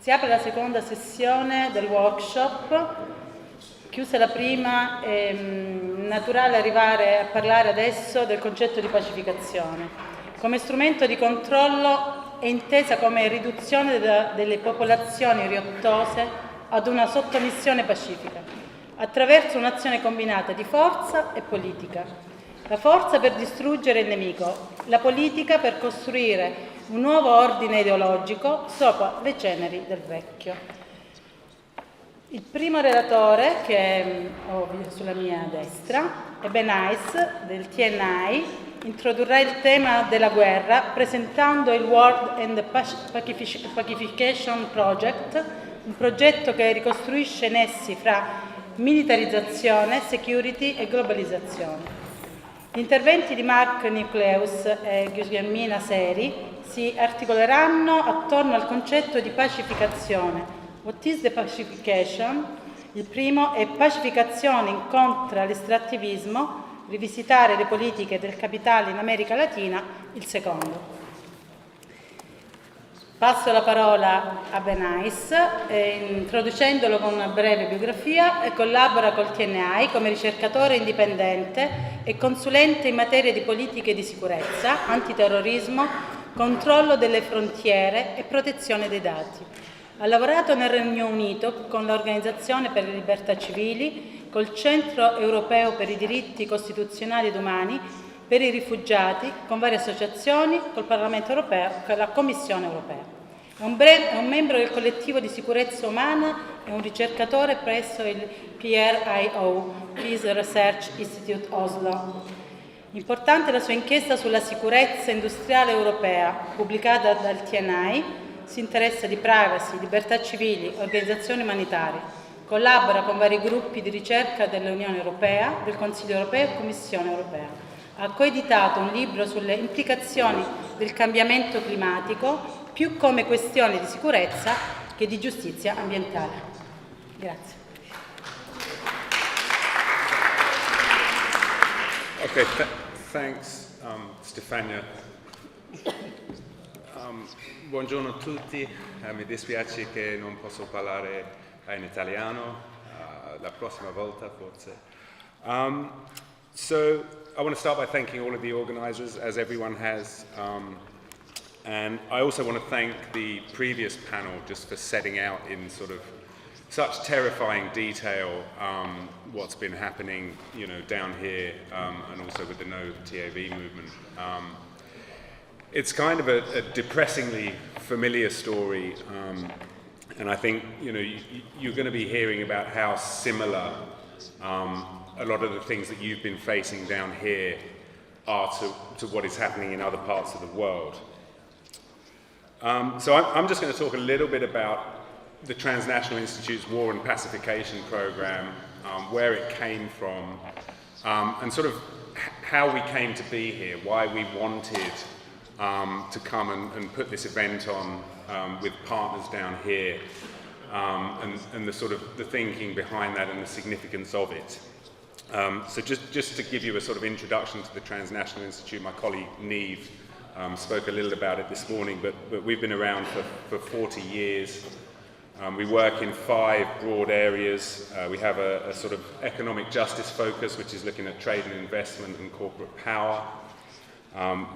Si apre la seconda sessione del workshop. Chiusa la prima, è naturale arrivare a parlare adesso del concetto di pacificazione. Come strumento di controllo è intesa come riduzione delle popolazioni riottose ad una sottomissione pacifica, attraverso un'azione combinata di forza e politica. La forza per distruggere il nemico, la politica per costruire un nuovo ordine ideologico sopra le ceneri del vecchio. Il primo relatore, che ho sulla mia destra, è Hayes del TNI, introdurrà il tema della guerra presentando il World and Pacification Project, un progetto che ricostruisce nessi fra militarizzazione, security e globalizzazione. Gli interventi di Mark Nucleus e Guglielmina Seri si articoleranno attorno al concetto di pacificazione. What is the pacification? Il primo è pacificazione incontra l'estrattivismo, rivisitare le politiche del capitale in America Latina, il secondo. Passo la parola a Hayes, introducendolo con una breve biografia, e collabora col TNI come ricercatore indipendente e consulente in materia di politiche di sicurezza, antiterrorismo, controllo delle frontiere e protezione dei dati. Ha lavorato nel Regno Unito con l'Organizzazione per le Libertà Civili, col Centro Europeo per i Diritti Costituzionali ed Umani, per i rifugiati, con varie associazioni, col Parlamento Europeo, con la Commissione Europea. È un membro del collettivo di sicurezza umana e un ricercatore presso il PRIO, Peace Research Institute Oslo. Importante la sua inchiesta sulla sicurezza industriale europea, pubblicata dal TNI. Si interessa di privacy, libertà civili, organizzazioni umanitarie. Collabora con vari gruppi di ricerca dell'Unione Europea, del Consiglio Europeo e Commissione Europea. Ha coeditato un libro sulle implicazioni del cambiamento climatico, più come questione di sicurezza che di giustizia ambientale. Grazie. Okay, thanks Stefania. Buongiorno a tutti, mi dispiace che non posso parlare in italiano, la prossima volta forse. So I want to start by thanking all of the organisers, as everyone has, and I also want to thank the previous panel just for setting out in sort of such terrifying detail what's been happening, you know, down here, and also with the No TAV movement. It's kind of a depressingly familiar story, and I think, you know, you're going to be hearing about how similar a lot of the things that you've been facing down here are to what is happening in other parts of the world. So I'm just going to talk a little bit about the Transnational Institute's War and Pacification Program, where it came from, and sort of how we came to be here, why we wanted to come and put this event on with partners down here, and the sort of the thinking behind that and the significance of it. So just to give you a sort of introduction to the Transnational Institute, my colleague Neve spoke a little about it this morning, but we've been around for 40 years. We work in 5 broad areas. We have a sort of economic justice focus, which is looking at trade and investment and corporate power.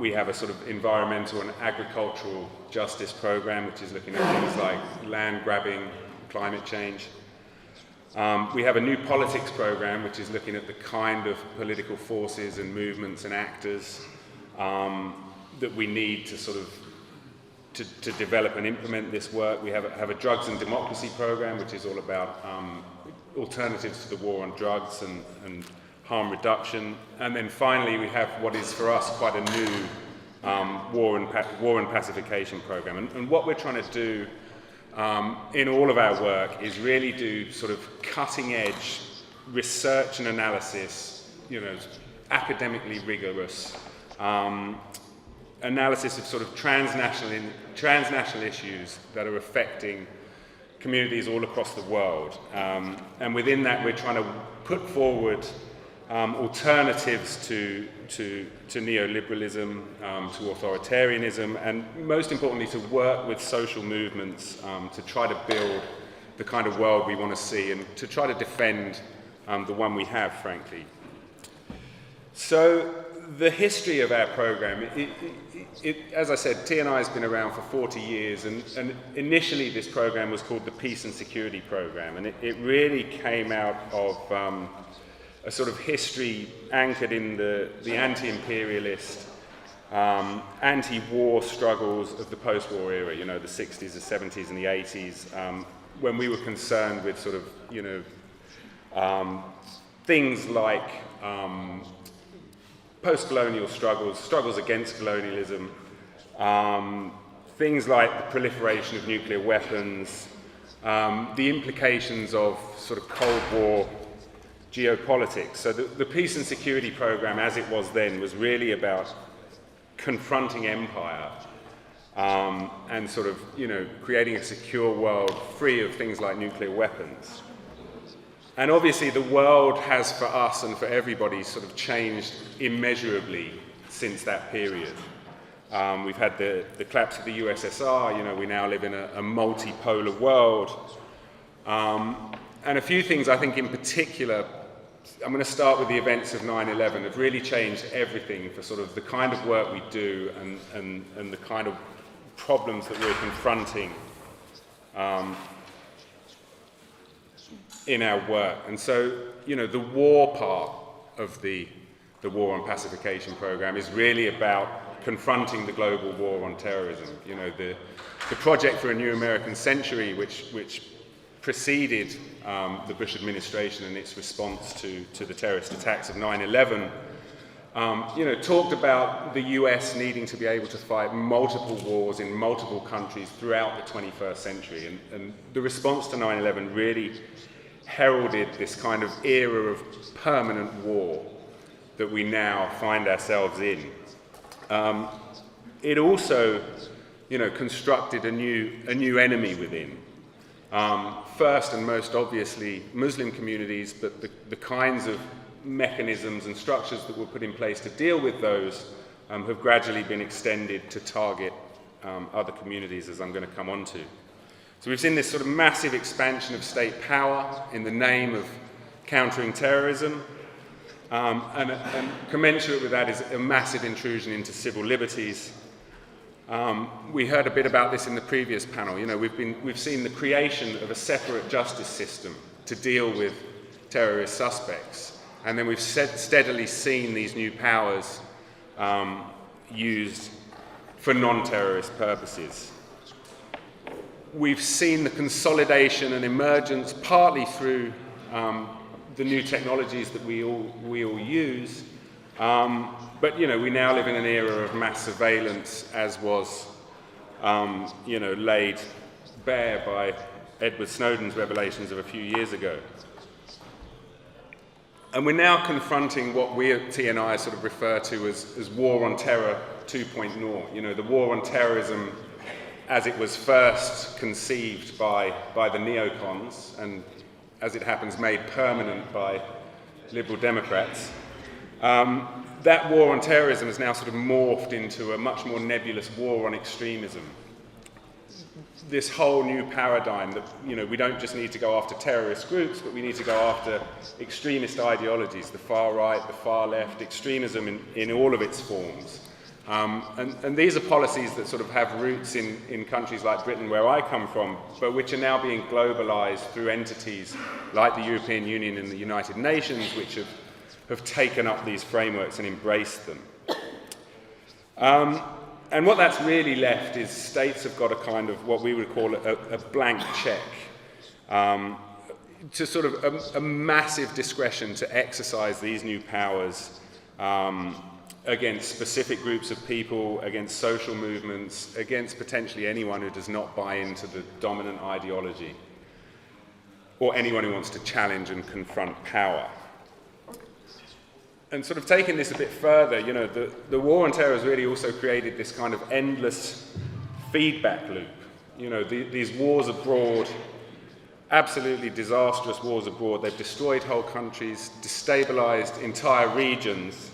We have a sort of environmental and agricultural justice program, which is looking at things like land grabbing, climate change. We have a new politics program, which is looking at the kind of political forces and movements and actors that we need to sort of to develop and implement this work. We have a drugs and democracy program, which is all about alternatives to the war on drugs and harm reduction. And then finally, we have what is for us quite a new war and pacification program. And what we're trying to do in all of our work is really do sort of cutting edge research and analysis, you know, academically rigorous analysis of sort of transnational issues that are affecting communities all across the world. And within that, we're trying to put forward alternatives to neoliberalism, to authoritarianism, and most importantly, to work with social movements to try to build the kind of world we want to see and to try to defend the one we have, frankly. So the history of our program, as I said, TNI has been around for 40 years, and initially this program was called the Peace and Security Program, and it really came out of a sort of history anchored in the anti-imperialist, anti-war struggles of the post-war era, you know, the 60s, the 70s and the 80s, when we were concerned with sort of, you know, things like post-colonial struggles against colonialism, things like the proliferation of nuclear weapons, the implications of sort of Cold War geopolitics. So the Peace and Security Program, as it was then, was really about confronting empire and sort of, you know, creating a secure world free of things like nuclear weapons. And obviously the world has, for us and for everybody, sort of changed immeasurably since that period. We've had the collapse of the USSR, you know, we now live in a multipolar world. And a few things I think in particular, I'm going to start with the events of 9/11, have really changed everything for sort of the kind of work we do and the kind of problems that we're confronting in our work. And so, you know, the war part of the War on Pacification program is really about confronting the global war on terrorism. You know, the Project for a New American Century, which preceded the Bush administration and its response to the terrorist attacks of 9/11, you know, talked about the US needing to be able to fight multiple wars in multiple countries throughout the 21st century. And the response to 9/11 really heralded this kind of era of permanent war that we now find ourselves in. It also, you know, constructed a new enemy within. First and most obviously Muslim communities, but the kinds of mechanisms and structures that were put in place to deal with those have gradually been extended to target other communities, as I'm going to come on to. So we've seen this sort of massive expansion of state power in the name of countering terrorism, and commensurate with that is a massive intrusion into civil liberties. We heard a bit about this in the previous panel. You know, we've seen the creation of a separate justice system to deal with terrorist suspects, and then we've steadily seen these new powers used for non-terrorist purposes. We've seen the consolidation and emergence, partly through the new technologies that we all use, but, you know, we now live in an era of mass surveillance, as was, you know, laid bare by Edward Snowden's revelations of a few years ago. And we're now confronting what we at TNI sort of refer to as War on Terror 2.0. You know, the war on terrorism as it was first conceived by the neocons, and as it happens made permanent by Liberal Democrats. That war on terrorism has now sort of morphed into a much more nebulous war on extremism. This whole new paradigm that, you know, we don't just need to go after terrorist groups, but we need to go after extremist ideologies, the far right, the far left, extremism in all of its forms. And these are policies that sort of have roots in countries like Britain, where I come from, but which are now being globalized through entities like the European Union and the United Nations, which have taken up these frameworks and embraced them. And what that's really left is states have got a kind of what we would call a blank check, to sort of a massive discretion to exercise these new powers against specific groups of people, against social movements, against potentially anyone who does not buy into the dominant ideology, or anyone who wants to challenge and confront power. and sort of taking this a bit further, you know, the war on terror has really also created this kind of endless feedback loop. You know, these wars abroad, absolutely disastrous wars abroad, they've destroyed whole countries, destabilized entire regions,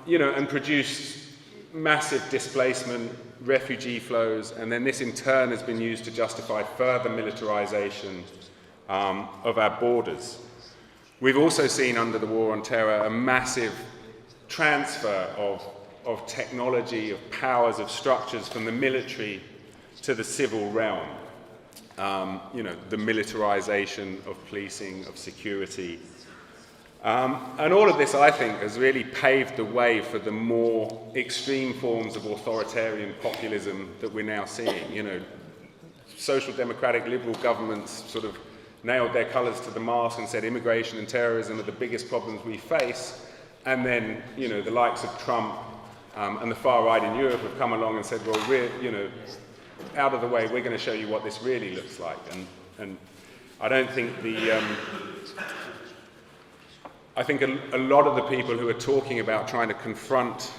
you know, and produced massive displacement, refugee flows, and then this in turn has been used to justify further militarization of our borders. We've also seen under the war on terror a massive transfer of technology, of powers, of structures from the military to the civil realm. You know, the militarization of policing, of security. And all of this, I think, has really paved the way for the more extreme forms of authoritarian populism that we're now seeing. You know, social democratic liberal governments sort of nailed their colours to the mast and said immigration and terrorism are the biggest problems we face. And then, you know, the likes of Trump and the far right in Europe have come along and said, well, we're, you know, out of the way, we're going to show you what this really looks like. And I don't think I think a lot of the people who are talking about trying to confront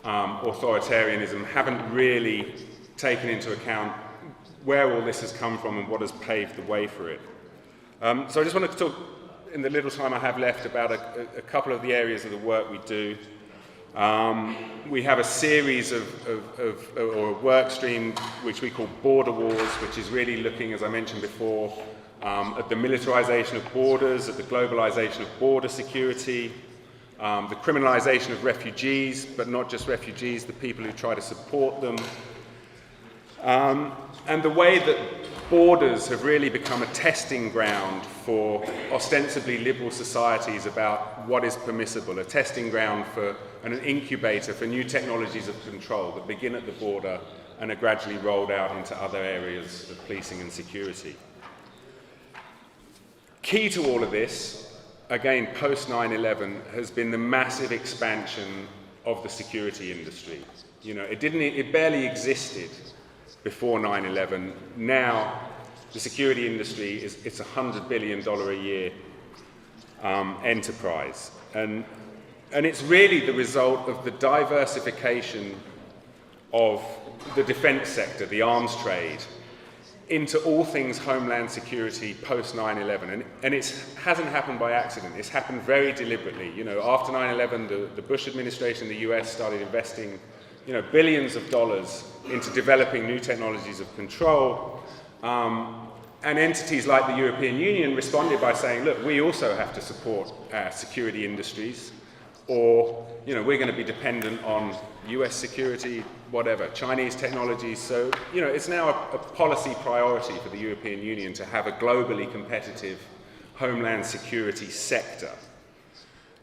authoritarianism haven't really taken into account where all this has come from and what has paved the way for it. So I just wanted to talk, in the little time I have left, about a couple of the areas of the work we do. We have a series or a work stream which we call Border Wars, which is really looking, as I mentioned before, at the militarization of borders, at the globalization of border security, the criminalization of refugees, but not just refugees, the people who try to support them, and the way that borders have really become a testing ground for ostensibly liberal societies about what is permissible, a testing ground for and an incubator for new technologies of control that begin at the border and are gradually rolled out into other areas of policing and security. Key to all of this, again, post 9/11, has been the massive expansion of the security industry. You know, it barely existed before 9/11. Now, the security industry it's $100 billion a year enterprise, and it's really the result of the diversification of the defense sector, the arms trade, into all things homeland security post 9/11, and it hasn't happened by accident. It's happened very deliberately. You know, after 9/11, the Bush administration in the US started investing, you know, billions of dollars into developing new technologies of control, and entities like the European Union responded by saying, look, we also have to support our security industries, or, you know, we're going to be dependent on US security, whatever, Chinese technologies. So, you know, it's now a policy priority for the European Union to have a globally competitive homeland security sector.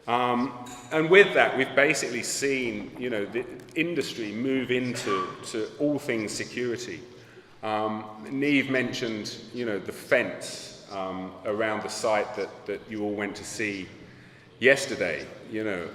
And with that, we've basically seen, you know, the industry move into all things security. Neve mentioned, you know, the fence around the site that you all went to see yesterday. You know,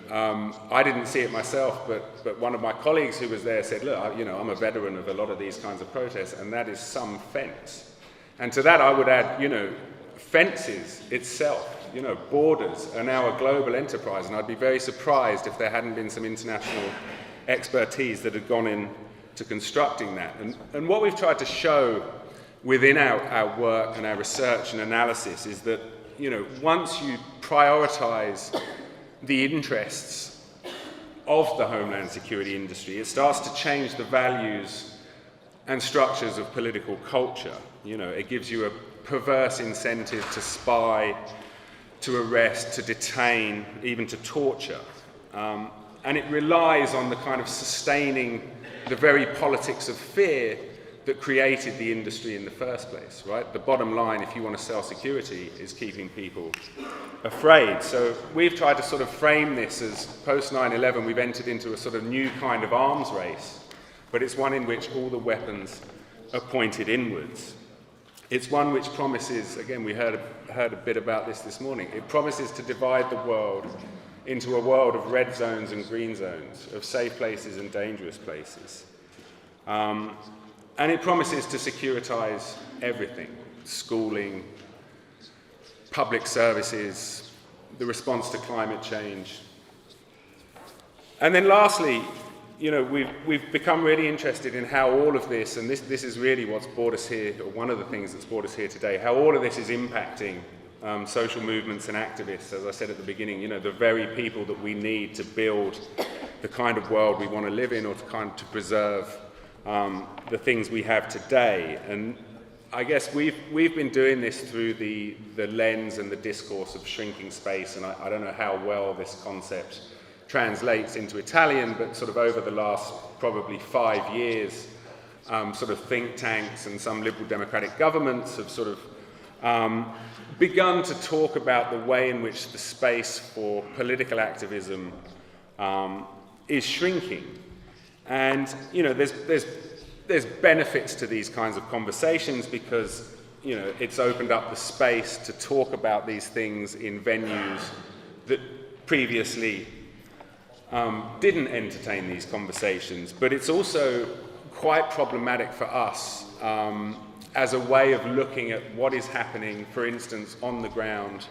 I didn't see it myself, but one of my colleagues who was there said, look, you know, I'm a veteran of a lot of these kinds of protests, and that is some fence. And to that I would add, you know, fences itself, you know, borders are now a global enterprise, and I'd be very surprised if there hadn't been some international expertise that had gone into constructing that. And what we've tried to show within our work and our research and analysis is that, you know, once you prioritize the interests of the homeland security industry, it starts to change the values and structures of political culture. You know, it gives you a perverse incentive to spy, to arrest, to detain, even to torture. And it relies on the kind of sustaining the very politics of fear that created the industry in the first place, right? The bottom line, if you want to sell security, is keeping people afraid. So we've tried to sort of frame this as post 9/11, we've entered into a sort of new kind of arms race, but it's one in which all the weapons are pointed inwards. It's one which promises, again, we heard a bit about this morning, it promises to divide the world into a world of red zones and green zones, of safe places and dangerous places. And it promises to securitize everything: schooling, public services, the response to climate change. And then lastly, you know, we've become really interested in how all of this, and this is really what's brought us here, or one of the things that's brought us here today, how all of this is impacting social movements and activists, as I said at the beginning, you know, the very people that we need to build the kind of world we want to live in, or to preserve the things we have today. And I guess we've been doing this through the lens and the discourse of shrinking space, and I don't know how well this concept translates into Italian, but sort of over the last probably 5 years, sort of think tanks and some liberal democratic governments have sort of begun to talk about the way in which the space for political activism is shrinking. And, you know, there's benefits to these kinds of conversations because, you know, it's opened up the space to talk about these things in venues that previously didn't entertain these conversations. But it's also quite problematic for us as a way of looking at what is happening, for instance, on the ground,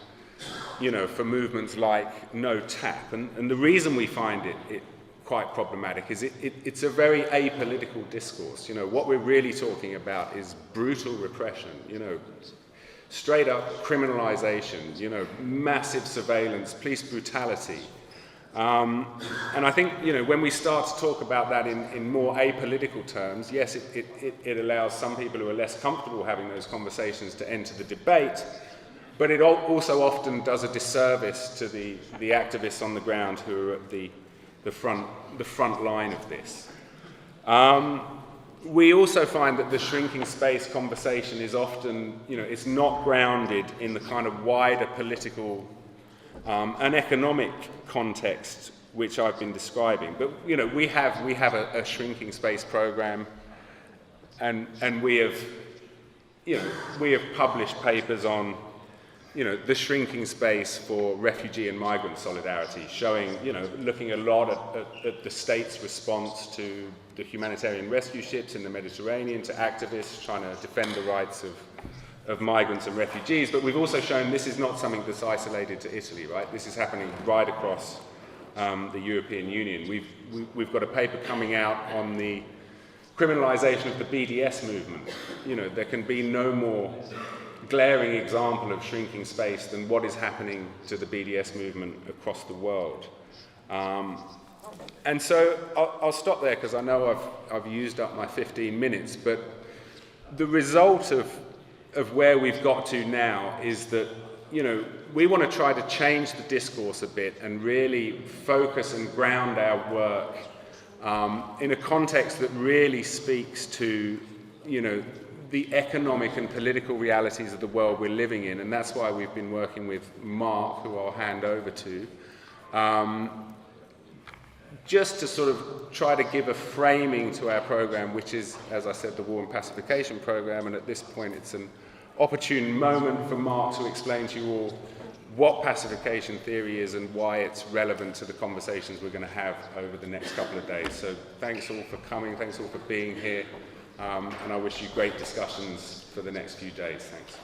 you know, for movements like No Tap. And the reason we find it quite problematic is it's a very apolitical discourse. You know, what we're really talking about is brutal repression, you know, straight up criminalization, you know, massive surveillance, police brutality. And I think, you know, when we start to talk about that in more apolitical terms, yes, it allows some people who are less comfortable having those conversations to enter the debate, but it also often does a disservice to the activists on the ground who are at the front line of this. We also find that the shrinking space conversation is often, you know, it's not grounded in the kind of wider political and economic context which I've been describing. But, you know, we have a shrinking space program, and we have published papers on, you know, the shrinking space for refugee and migrant solidarity, showing, you know, looking a lot at the state's response to the humanitarian rescue ships in the Mediterranean, to activists trying to defend the rights of migrants and refugees. But we've also shown this is not something that's isolated to Italy, right? This is happening right across the European Union. We've got a paper coming out on the criminalization of the BDS movement. You know, there can be no more glaring example of shrinking space than what is happening to the BDS movement across the world. And so I'll stop there because I know I've used up my 15 minutes, but the result of where we've got to now is that, you know, we want to try to change the discourse a bit and really focus and ground our work in a context that really speaks to, you know, the economic and political realities of the world we're living in. And that's why we've been working with Mark, who I'll hand over to, just to sort of try to give a framing to our program, which is, as I said, the War and Pacification program. And at this point, it's an opportune moment for Mark to explain to you all what pacification theory is and why it's relevant to the conversations we're going to have over the next couple of days. So thanks all for coming, thanks all for being here, and I wish you great discussions for the next few days. Thanks.